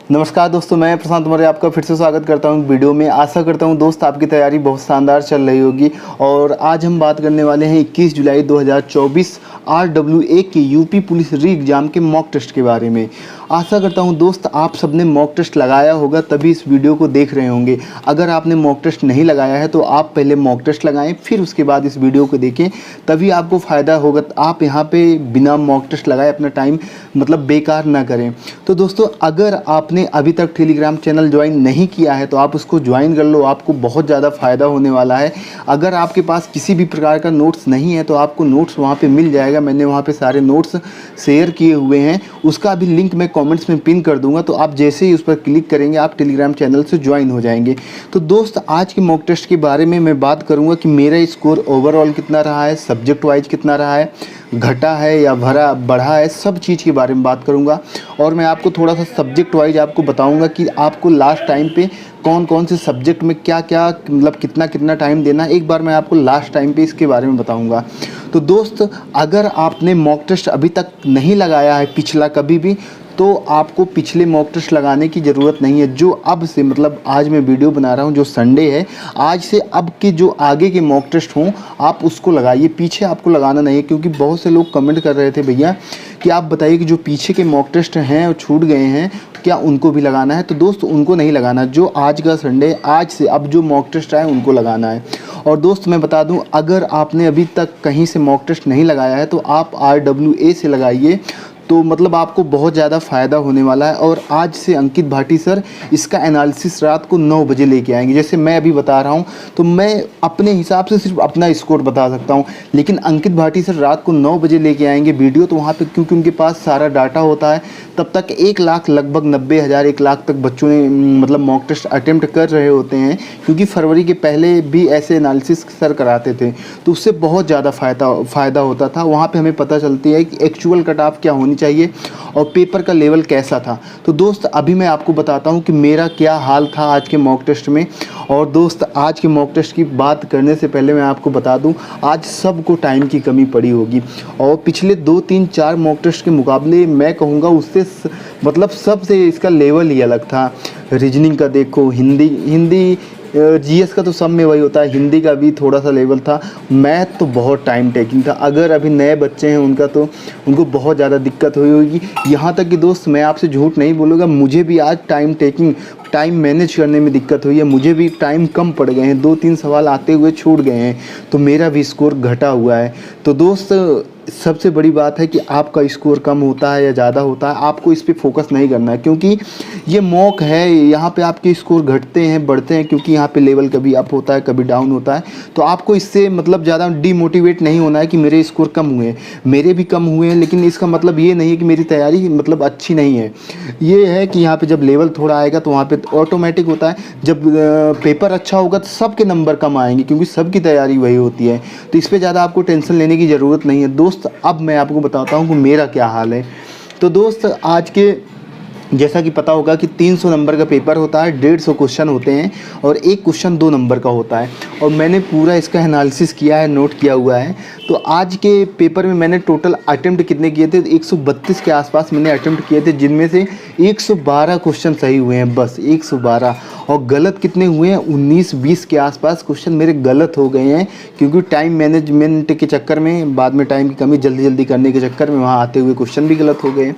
नमस्कार दोस्तों, मैं प्रशांत मौर्य आपका फिर से स्वागत करता हूं वीडियो में। आशा करता हूं दोस्त आपकी तैयारी बहुत शानदार चल रही होगी। और आज हम बात करने वाले हैं 21 जुलाई 2024 RWA के यूपी पुलिस री एग्ज़ाम के मॉक टेस्ट के बारे में। आशा करता हूं दोस्त आप सबने मॉक टेस्ट लगाया होगा तभी इस वीडियो को देख रहे होंगे। अगर आपने मॉक टेस्ट नहीं लगाया है तो आप पहले मॉक टेस्ट लगाएं, फिर उसके बाद इस वीडियो को देखें, तभी आपको फ़ायदा होगा। आप यहाँ पे बिना मॉक टेस्ट लगाए अपना टाइम बेकार ना करें। तो दोस्तों, अगर आपने अभी तक टेलीग्राम चैनल ज्वाइन नहीं किया है तो आप उसको ज्वाइन कर लो, आपको बहुत ज़्यादा फ़ायदा होने वाला है। अगर आपके पास किसी भी प्रकार का नोट्स नहीं है तो आपको नोट्स वहाँ पे मिल जाएगा। मैंने वहाँ पे सारे नोट्स शेयर किए हुए हैं, उसका भी लिंक मैं कमेंट्स में पिन कर दूंगा। तो आप जैसे ही उस पर क्लिक करेंगे आप टेलीग्राम चैनल से ज्वाइन हो जाएंगे। तो दोस्त, आज के मॉक टेस्ट के बारे में मैं बात करूँगा कि मेरा स्कोर ओवरऑल कितना रहा है, सब्जेक्ट वाइज कितना रहा है, घटा है या बढ़ा है, सब चीज़ के बारे में बात करूंगा। और मैं आपको थोड़ा सा सब्जेक्ट वाइज आपको बताऊंगा कि आपको लास्ट टाइम पे कौन कौन से सब्जेक्ट में क्या क्या कितना कितना टाइम देना है। एक बार मैं आपको लास्ट टाइम पे इसके बारे में बताऊंगा। तो दोस्त, अगर आपने मॉक टेस्ट अभी तक नहीं लगाया है पिछला कभी भी, तो आपको पिछले मॉक टेस्ट लगाने की ज़रूरत नहीं है। जो अब से आज मैं वीडियो बना रहा हूँ, जो संडे है, आज से अब के जो आगे के मॉक टेस्ट हों आप उसको लगाइए, पीछे आपको लगाना नहीं है। क्योंकि बहुत से लोग कमेंट कर रहे थे भैया कि आप बताइए कि जो पीछे के मॉक टेस्ट हैं और छूट गए हैं क्या उनको भी लगाना है। तो दोस्त, उनको नहीं लगाना। जो आज का संडे, आज से अब जो मॉक टेस्ट आए उनको लगाना है। और दोस्त, मैं बता दूं, अगर आपने अभी तक कहीं से मॉक टेस्ट नहीं लगाया है तो आप RWA से लगाइए। तो आपको बहुत ज़्यादा फ़ायदा होने वाला है। और आज से अंकित भाटी सर इसका एनालिसिस रात को 9 बजे लेके आएंगे। जैसे मैं अभी बता रहा हूँ तो मैं अपने हिसाब से सिर्फ अपना स्कोर बता सकता हूँ, लेकिन अंकित भाटी सर रात को 9 बजे लेके आएंगे वीडियो। तो वहाँ पे क्योंकि उनके पास सारा डाटा होता है, तब तक 1 लाख लगभग 90,000 1 लाख तक बच्चों ने मॉक टेस्ट अटेम्प्ट कर रहे होते हैं। क्योंकि फरवरी के पहले भी ऐसे एनालिसिस सर कराते थे, तो उससे बहुत ज़्यादा फ़ायदा होता था। वहाँ पर हमें पता चलती है कि एक्चुअल कट ऑफ क्या होनी चाहिए और पेपर का लेवल कैसा था। तो दोस्त, अभी मैं आपको बताता हूं कि मेरा क्या हाल था आज के मॉक टेस्ट में। और दोस्त, आज के मॉक टेस्ट की बात करने से पहले मैं आपको बता दूं, आज सबको टाइम की कमी पड़ी होगी। और पिछले 2 3 4 मॉक टेस्ट के मुकाबले मैं कहूँगा उससे सबसे इसका लेवल ही अलग था। रीजनिंग का देखो, हिंदी GS का तो सब में वही होता है, हिंदी का भी थोड़ा सा लेवल था। मैथ तो बहुत टाइम टेकिंग था। अगर अभी नए बच्चे हैं उनको बहुत ज़्यादा दिक्कत हुई होगी। यहाँ तक कि दोस्त, मैं आपसे झूठ नहीं बोलूँगा, मुझे भी आज टाइम मैनेज करने में दिक्कत हुई है। मुझे भी टाइम कम पड़ गए हैं, 2 3 सवाल आते हुए छूट गए हैं, तो मेरा भी स्कोर घटा हुआ है। तो दोस्त, सबसे बड़ी बात है कि आपका स्कोर कम होता है या ज़्यादा होता है, आपको इस पे फोकस नहीं करना है। क्योंकि ये मॉक है, यहाँ पे आपके स्कोर घटते हैं बढ़ते हैं, क्योंकि यहाँ पे लेवल कभी अप होता है कभी डाउन होता है। तो आपको इससे ज़्यादा डीमोटिवेट नहीं होना है कि मेरे स्कोर कम हुए हैं। मेरे भी कम हुए हैं, लेकिन इसका मतलब ये नहीं है कि मेरी तैयारी अच्छी नहीं है। ये है कि यहाँ पर जब लेवल थोड़ा आएगा तो वहाँ पर ऑटोमेटिक होता है, जब पेपर अच्छा होगा तो सबके नंबर कम आएंगे, क्योंकि सबकी तैयारी वही होती है। तो इस पर ज़्यादा आपको टेंशन लेने की ज़रूरत नहीं है। दोस्त, अब मैं आपको बताता हूँ कि मेरा क्या हाल है। तो दोस्त, आज के जैसा कि पता होगा कि 300 नंबर का पेपर होता है, 150 क्वेश्चन होते हैं और एक क्वेश्चन 2 नंबर का होता है। और मैंने पूरा इसका एनालिसिस किया है, नोट किया हुआ है। तो आज के पेपर में मैंने टोटल अटेम्प्ट कितने किए थे, 132 के आसपास मैंने अटेम्प्ट किए थे, जिनमें से 112 क्वेश्चन सही हुए हैं, बस 112। और गलत कितने हुए हैं, 19-20 के आसपास क्वेश्चन मेरे गलत हो गए हैं। क्योंकि टाइम मैनेजमेंट के चक्कर में, बाद में टाइम की कमी जल्दी करने के चक्कर में वहाँ आते हुए क्वेश्चन भी गलत हो गए।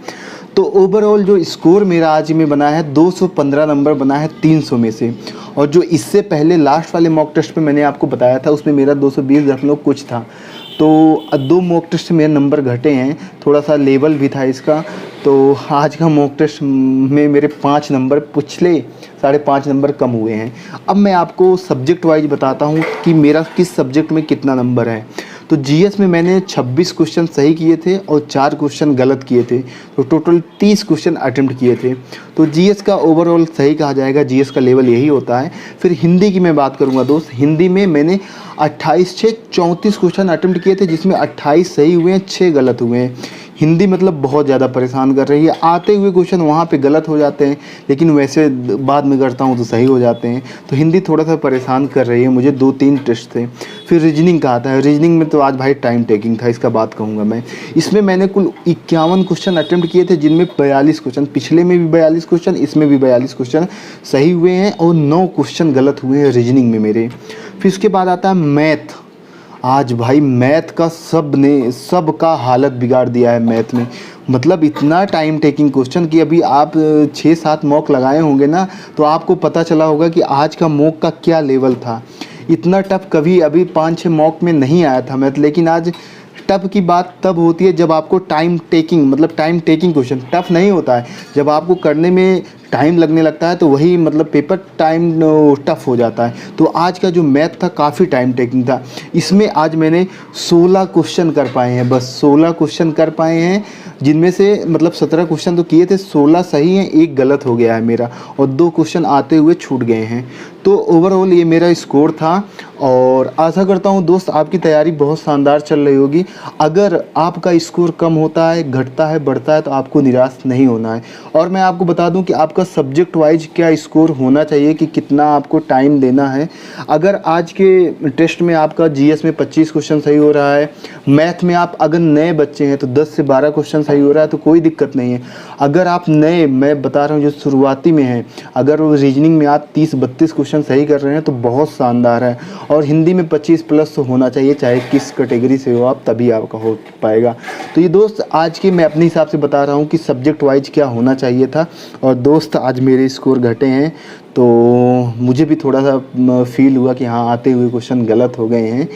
तो ओवरऑल जो स्कोर मेरा आज में बना है 215 नंबर बना है 300 में से। और जो इससे पहले लास्ट वाले मॉक टेस्ट पे मैंने आपको बताया था उसमें मेरा 220 कुछ था। तो 2 मॉक टेस्ट से मेरे नंबर घटे हैं, थोड़ा सा लेवल भी था इसका। तो आज का मॉक टेस्ट में मेरे 5 नंबर, पिछले 5.5 नंबर कम हुए हैं। अब मैं आपको सब्जेक्ट वाइज बताता हूँ कि मेरा किस सब्जेक्ट में कितना नंबर है। तो GS में मैंने 26 क्वेश्चन सही किए थे और 4 क्वेश्चन गलत किए थे, तो टोटल 30 क्वेश्चन अटेम्प्ट किए थे। तो GS का ओवरऑल सही कहा जाएगा, GS का लेवल यही होता है। फिर हिंदी की मैं बात करूंगा दोस्त, हिंदी में मैंने 28 से 34 क्वेश्चन अटेम्प्ट किए थे, जिसमें 28 सही हुए हैं, 6 गलत हुए हैं। हिंदी मतलब बहुत ज़्यादा परेशान कर रही है। आते हुए क्वेश्चन वहाँ पे गलत हो जाते हैं, लेकिन वैसे बाद में करता हूँ तो सही हो जाते हैं। तो हिंदी थोड़ा सा परेशान कर रही है मुझे। 2-3 टेस्ट थे। फिर रीजनिंग का आता है। रीजनिंग में तो आज भाई टाइम टेकिंग था, इसका बात कहूँगा मैं। इसमें मैंने कुल 51 क्वेश्चन अटेम्प्ट किए थे, जिनमें 42 क्वेश्चन, पिछले में भी 42 क्वेश्चन, इसमें भी 42 क्वेश्चन सही हुए हैं और 9 क्वेश्चन गलत हुए हैं रीजनिंग में मेरे। फिर उसके बाद आता है मैथ। आज भाई मैथ का सबका हालत बिगाड़ दिया है मैथ में। मतलब इतना टाइम टेकिंग क्वेश्चन कि अभी आप 6-7 मॉक लगाए होंगे ना, तो आपको पता चला होगा कि आज का मॉक का क्या लेवल था। इतना टफ कभी अभी 5-6 मॉक में नहीं आया था मैथ। लेकिन आज टफ की बात तब होती है जब आपको टाइम टेकिंग, मतलब टाइम टेकिंग क्वेश्चन टफ नहीं होता है। जब आपको करने में टाइम लगने लगता है तो वही मतलब पेपर टाइम टफ हो जाता है। तो आज का जो मैथ था काफ़ी टाइम टेकिंग था। इसमें आज मैंने 16 क्वेश्चन कर पाए हैं, बस 16 क्वेश्चन कर पाए हैं, जिनमें से मतलब 17 क्वेश्चन तो किए थे, 16 सही हैं, 1 गलत हो गया है मेरा और 2 क्वेश्चन आते हुए छूट गए हैं। तो ओवरऑल ये मेरा स्कोर था। और आशा करता हूँ दोस्त आपकी तैयारी बहुत शानदार चल रही होगी। अगर आपका स्कोर कम होता है, घटता है, बढ़ता है तो आपको निराश नहीं होना है। और मैं आपको बता दूं कि आपका सब्जेक्ट वाइज क्या स्कोर होना चाहिए, कि कितना आपको टाइम देना है। अगर आज के टेस्ट में आपका जीएस में 25 क्वेश्चन सही हो रहा है, मैथ में आप अगर नए बच्चे हैं तो 10 से 12 क्वेश्चन सही हो रहा है तो कोई दिक्कत नहीं है। अगर आप नए, मैं बता रहा हूँ जो शुरुआती में हैं, अगर वो रीजनिंग में आप 30-32 क्वेश्चन सही कर रहे हैं तो बहुत शानदार है। और हिंदी में 25 प्लस तो होना चाहिए, चाहे किस कैटेगरी से हो आप, तभी आपका हो पाएगा। तो ये दोस्त आज के मैं अपने हिसाब से बता रहा हूँ कि सब्जेक्ट वाइज क्या होना चाहिए था। और दोस्त आज मेरे स्कोर घटे हैं तो मुझे भी थोड़ा सा फील हुआ कि हाँ आते हुए क्वेश्चन गलत हो गए हैं।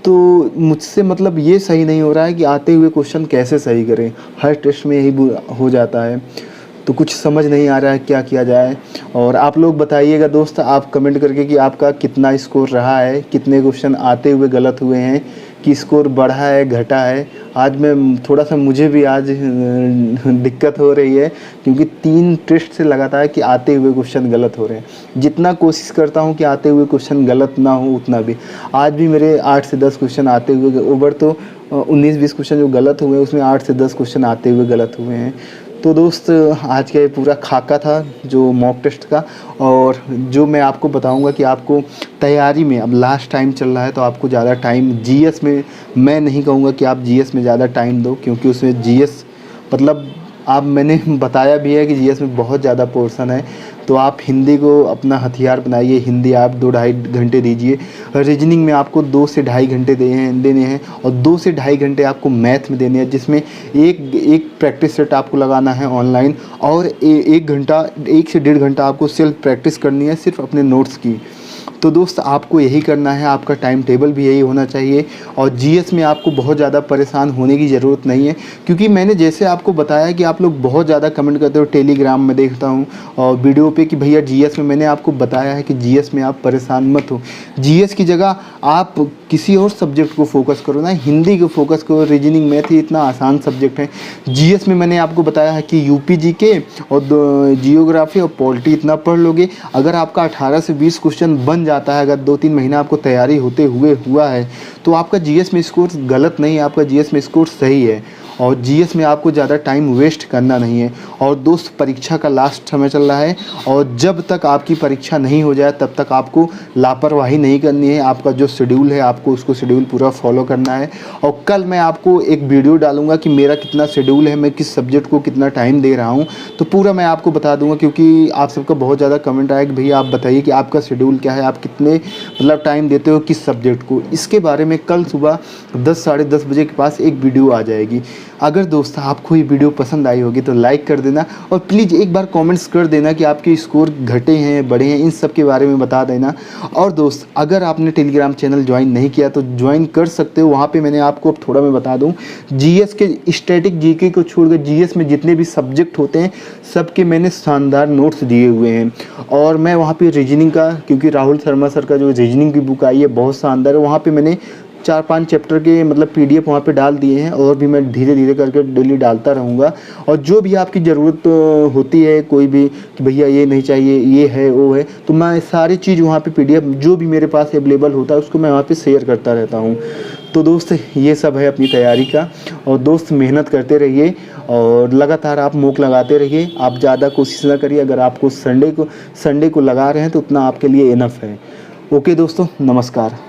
तो मुझसे मतलब ये सही नहीं हो रहा है कि आते हुए क्वेश्चन कैसे सही करें, हर टेस्ट में यही हो जाता है। तो कुछ समझ नहीं आ रहा है क्या किया जाए। और आप लोग बताइएगा दोस्त, आप कमेंट करके कि आपका कितना स्कोर रहा है, कितने क्वेश्चन आते हुए गलत हुए हैं, कि स्कोर बढ़ा है घटा है। आज मैं थोड़ा सा, मुझे भी आज दिक्कत हो रही है, क्योंकि 3 टेस्ट से लगातार कि आते हुए क्वेश्चन गलत हो रहे हैं। जितना कोशिश करता हूं कि आते हुए क्वेश्चन गलत ना हो, उतना भी आज भी मेरे 8 से 10 क्वेश्चन आते हुए, ओवर तो 19-20 क्वेश्चन जो गलत हुए उसमें 8 से 10 क्वेश्चन आते हुए गलत हुए हैं। तो दोस्त आज का ये पूरा खाका था जो मॉक टेस्ट का। और जो मैं आपको बताऊंगा कि आपको तैयारी में, अब लास्ट टाइम चल रहा है तो आपको ज़्यादा टाइम जीएस में, मैं नहीं कहूँगा कि आप जीएस में ज़्यादा टाइम दो, क्योंकि उसमें जीएस मतलब आप, मैंने बताया भी है कि जीएस में बहुत ज़्यादा पोर्शन है। तो आप हिंदी को अपना हथियार बनाइए, हिंदी आप 2-2.5 घंटे दीजिए। रीजनिंग में आपको 2 से 2.5 घंटे देने हैं और 2 से 2.5 घंटे आपको मैथ में देने हैं, जिसमें एक प्रैक्टिस सेट आपको लगाना है ऑनलाइन, और 1 घंटा, 1 से 1.5 घंटा आपको सेल्फ प्रैक्टिस करनी है सिर्फ अपने नोट्स की। तो दोस्त आपको यही करना है, आपका टाइम टेबल भी यही होना चाहिए। और जीएस में आपको बहुत ज़्यादा परेशान होने की ज़रूरत नहीं है, क्योंकि मैंने जैसे आपको बताया कि आप लोग बहुत ज़्यादा कमेंट करते हो, टेलीग्राम में देखता हूँ और वीडियो पे कि भैया जीएस में, मैंने आपको बताया है कि जीएस में आप परेशान मत हो। जीएस की जगह आप किसी और सब्जेक्ट को फोकस करो ना, हिंदी को फोकस करो। रीजनिंग मैथ ही इतना आसान सब्जेक्ट है। जीएस में मैंने आपको बताया है कि यूपी जीके और जियोग्राफी और पॉलिटी इतना पढ़ लोगे, अगर आपका 18 से 20 क्वेश्चन बन जाता है, अगर 2-3 महीना आपको तैयारी होते हुए हुआ है, तो आपका जीएस में स्कोर गलत नहीं है, आपका जीएस में स्कोर सही है। और जीएस में आपको ज़्यादा टाइम वेस्ट करना नहीं है। और दोस्त परीक्षा का लास्ट समय चल रहा है, और जब तक आपकी परीक्षा नहीं हो जाए तब तक आपको लापरवाही नहीं करनी है। आपका जो शेड्यूल है आपको उसको शेड्यूल पूरा फॉलो करना है। और कल मैं आपको एक वीडियो डालूंगा कि मेरा कितना शेड्यूल है, मैं किस सब्जेक्ट को कितना टाइम दे रहा हूँ, तो पूरा मैं आपको बता दूंगा। क्योंकि आप सबका बहुत ज़्यादा कमेंट आया कि भैया आप बताइए कि आपका शेड्यूल क्या है, आप कितने मतलब टाइम देते हो किस सब्जेक्ट को। इसके बारे में कल सुबह 10-10:30 बजे के पास एक वीडियो आ जाएगी। अगर दोस्त आपको ये वीडियो पसंद आई होगी तो लाइक कर देना, और प्लीज़ एक बार कमेंट्स कर देना कि आपके स्कोर घटे हैं बढ़े हैं, इन सब के बारे में बता देना। और दोस्त अगर आपने टेलीग्राम चैनल ज्वाइन नहीं किया तो ज्वाइन कर सकते हो। वहाँ पे मैंने आपको अब थोड़ा मैं बता दूँ, जीएस के स्टैटिक जीके को छोड़कर जीएस में जितने भी सब्जेक्ट होते हैं सबके मैंने शानदार नोट्स दिए हुए हैं। और मैं वहाँ पे रीजनिंग का, क्योंकि राहुल शर्मा सर का जो रीजनिंग की बुक आई है बहुत शानदार है, वहाँ पे मैंने 4-5 चैप्टर के मतलब पीडीएफ वहाँ पे डाल दिए हैं, और भी मैं धीरे धीरे करके डेली डालता रहूँगा। और जो भी आपकी ज़रूरत होती है, कोई भी कि भैया ये नहीं चाहिए, ये है वो है, तो मैं सारी चीज़ वहाँ पे पीडीएफ जो भी मेरे पास अवेलेबल होता है उसको मैं वहाँ पे शेयर करता रहता हूँ। तो दोस्त ये सब है अपनी तैयारी का। और दोस्त मेहनत करते रहिए और लगातार आप मॉक लगाते रहिए। आप ज़्यादा कोशिश ना करिए, अगर आपको संडे को लगा रहे हैं तो उतना आपके लिए इनफ है। ओके दोस्तों, नमस्कार।